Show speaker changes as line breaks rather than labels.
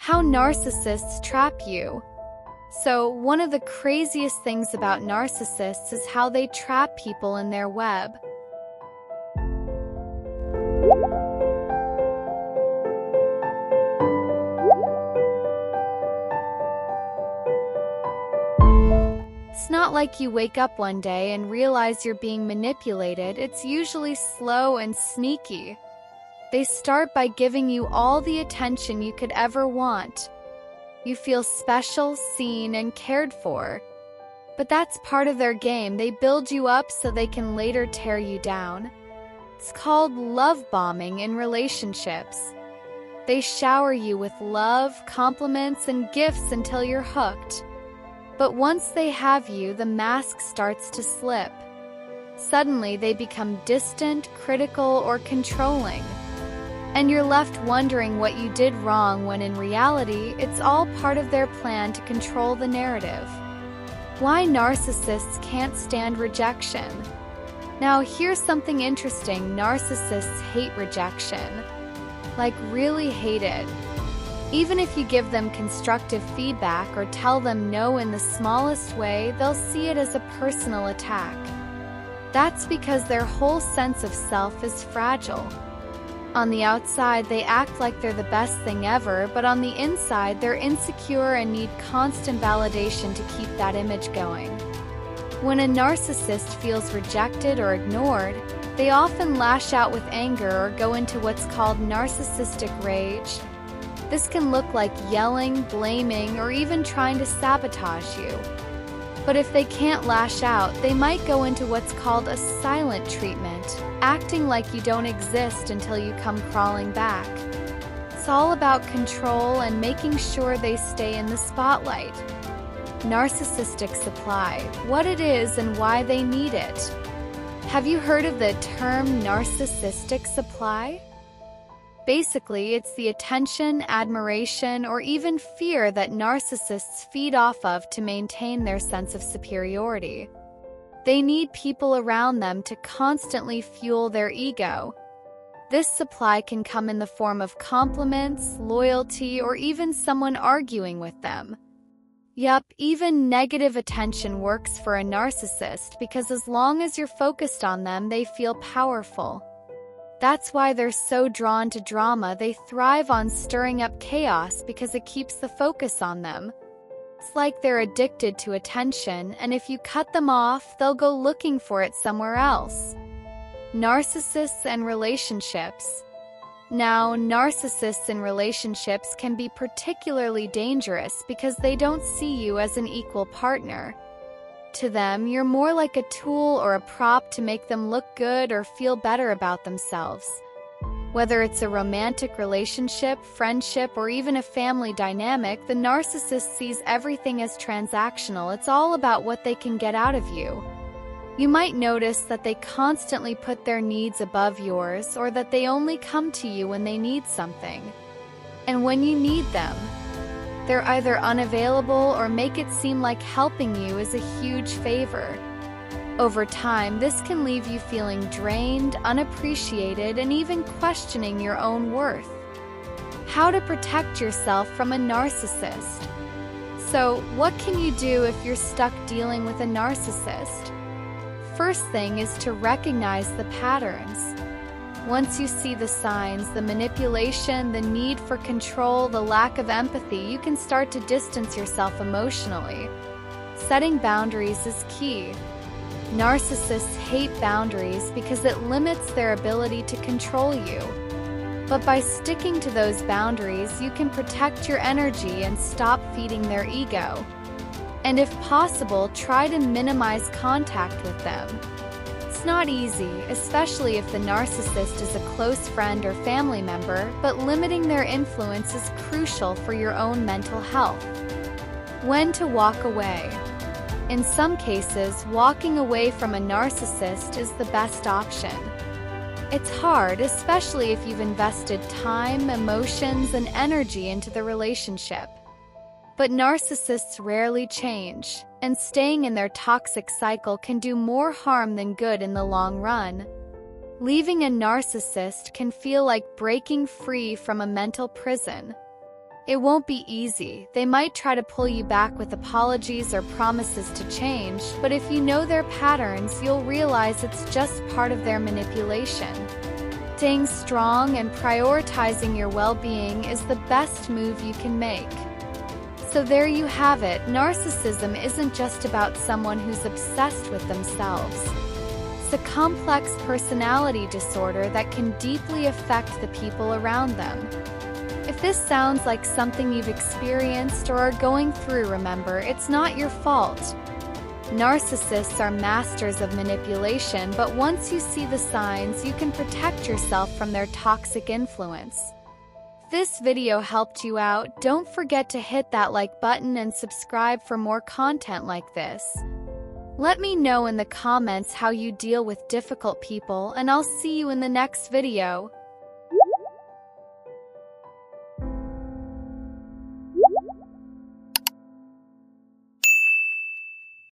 How narcissists trap you. So, one of the craziest things about narcissists is how they trap people in their web. It's not like you wake up one day and realize you're being manipulated. It's usually slow and sneaky. They start by giving you all the attention you could ever want. You feel special, seen, and cared for. But that's part of their game. They build you up so they can later tear you down. It's called love bombing in relationships. They shower you with love, compliments, and gifts until you're hooked. But once they have you, the mask starts to slip. Suddenly, they become distant, critical, or controlling. And you're left wondering what you did wrong when in reality, it's all part of their plan to control the narrative. Why narcissists can't stand rejection. Now, here's something interesting. Narcissists hate rejection. Like, really hate it. Even if you give them constructive feedback or tell them no in the smallest way, they'll see it as a personal attack. That's because their whole sense of self is fragile. On the outside, they act like they're the best thing ever, but on the inside, they're insecure and need constant validation to keep that image going. When a narcissist feels rejected or ignored, they often lash out with anger or go into what's called narcissistic rage. This can look like yelling, blaming, or even trying to sabotage you. But if they can't lash out, they might go into what's called a silent treatment, acting like you don't exist until you come crawling back. It's all about control and making sure they stay in the spotlight. Narcissistic supply, what it is and why they need it. Have you heard of the term narcissistic supply? Basically, it's the attention, admiration, or even fear that narcissists feed off of to maintain their sense of superiority. They need people around them to constantly fuel their ego. This supply can come in the form of compliments, loyalty, or even someone arguing with them. Yup, even negative attention works for a narcissist because as long as you're focused on them, they feel powerful. That's why they're so drawn to drama. They thrive on stirring up chaos because it keeps the focus on them. It's like they're addicted to attention, and if you cut them off, they'll go looking for it somewhere else. Narcissists and relationships. Now, narcissists in relationships can be particularly dangerous because they don't see you as an equal partner. To them, you're more like a tool or a prop to make them look good or feel better about themselves. Whether it's a romantic relationship, friendship, or even a family dynamic, the narcissist sees everything as transactional. It's all about what they can get out of you. You might notice that they constantly put their needs above yours, or that they only come to you when they need something. And when you need them, they're either unavailable or make it seem like helping you is a huge favor. Over time, this can leave you feeling drained, unappreciated, and even questioning your own worth. How to protect yourself from a narcissist. So, what can you do if you're stuck dealing with a narcissist? First thing is to recognize the patterns. Once you see the signs, the manipulation, the need for control, the lack of empathy, you can start to distance yourself emotionally. Setting boundaries is key. Narcissists hate boundaries because it limits their ability to control you. But by sticking to those boundaries, you can protect your energy and stop feeding their ego. And if possible, try to minimize contact with them. It's not easy, especially if the narcissist is a close friend or family member, but limiting their influence is crucial for your own mental health. When to walk away. In some cases, walking away from a narcissist is the best option. It's hard, especially if you've invested time, emotions, and energy into the relationship. But narcissists rarely change, and staying in their toxic cycle can do more harm than good in the long run. Leaving a narcissist can feel like breaking free from a mental prison. It won't be easy. They might try to pull you back with apologies or promises to change, but if you know their patterns, you'll realize it's just part of their manipulation. Staying strong and prioritizing your well-being is the best move you can make. So there you have it. Narcissism isn't just about someone who's obsessed with themselves. It's a complex personality disorder that can deeply affect the people around them. If this sounds like something you've experienced or are going through, remember, it's not your fault. Narcissists are masters of manipulation, but once you see the signs, you can protect yourself from their toxic influence. If this video helped you out, don't forget to hit that like button and subscribe for more content like this. Let me know in the comments how you deal with difficult people, and I'll see you in the next video.